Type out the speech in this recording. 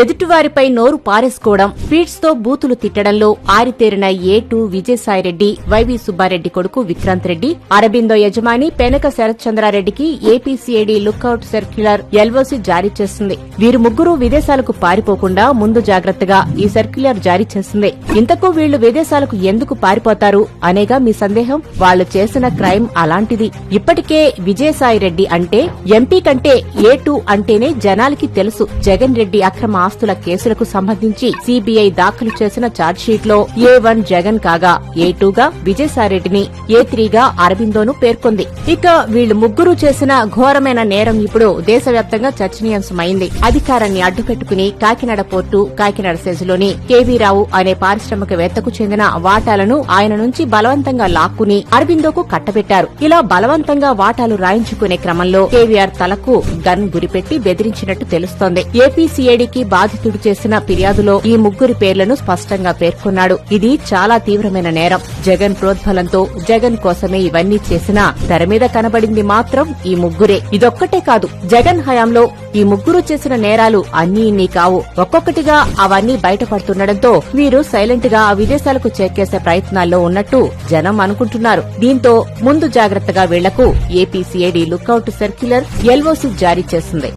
ఎదుటివారిపై నోరు పారేసుకోవడం, ఫీడ్స్ తో బూతులు తిట్టడంలో ఆరితేరిన A2 విజయసాయిరెడ్డి, వైవి సుబ్బారెడ్డి కొడుకు విక్రాంత్ రెడ్డి, అరబిందో యజమాని పెనక శరత్చంద్రారెడ్డికి ఏపీసీఐడీ లుకౌట్ సర్క్యులర్ ఎల్ఓసీ జారీ చేస్తుంది. వీరు ముగ్గురు విదేశాలకు పారిపోకుండా ముందు జాగ్రత్తగా ఈ సర్క్యులర్ జారీ చేస్తుంది. ఇంతకు వీళ్లు విదేశాలకు ఎందుకు పారిపోతారు అనేగా మీ సందేహం? వాళ్లు చేసిన క్రైమ్ అలాంటిది. ఇప్పటికే విజయసాయిరెడ్డి అంటే ఎంపీ కంటే A2 అంటేనే జనాలకి తెలుసు. జగన్ రెడ్డి అక్రమ ఆస్తుల కేసులకు సంబంధించి సీబీఐ దాఖలు చేసిన ఛార్జ్షీట్ లో A1 జగన్ కాగా A2 గా విజయసాయిరెడ్డిని, A3 గా అరబిందోను పేర్కొంది. ఇక వీళ్లు ముగ్గురు చేసిన ఘోరమైన నేరం ఇప్పుడు దేశవ్యాప్తంగా చర్చనీయాంశమైంది. అధికారాన్ని అడ్డుపెట్టుకుని కాకినాడ పోర్టు, కాకినాడ సెజ్లోని కేవీ రావు అనే పారిశ్రామికవేత్తకు చెందిన వాటాలను ఆయన నుంచి బలవంతంగా లాక్కుని అరబిందోకు కట్టబెట్టారు. ఇలా బలవంతంగా వాటాలు రాయించుకునే క్రమంలో కేవీఆర్ తలకు గన్ గురిపెట్టి బెదిరించినట్టు తెలుస్తోంది. ఏపీసీఐడీకి బాధితుడు చేసిన ఫిర్యాదులో ఈ ముగ్గురి పేర్లను స్పష్టంగా పేర్కొన్నాడు. ఇది చాలా తీవ్రమైన నేరం. జగన్ ప్రోద్బలంతో, జగన్ కోసమే ఇవన్నీ చేసినా తెర మీద కనబడింది మాత్రం ఈ ముగ్గురే. ఇదొక్కటే కాదు, జగన్ హయాంలో ఈ ముగ్గురు చేసిన నేరాలు అన్నీ ఇన్ని కావు. ఒక్కొక్కటిగా అవన్నీ బయటపడుతుండటంతో వీరు సైలెంట్ గా విదేశాలకు చేకేసే ప్రయత్నాల్లో ఉన్నట్టు జనం అనుకుంటున్నారు. దీంతో ముందు జాగ్రత్తగా వీళ్లకు ఏపీసీఐడీ లుకౌట్ సర్క్యులర్ ఎల్ఓసీ జారీ చేసింది.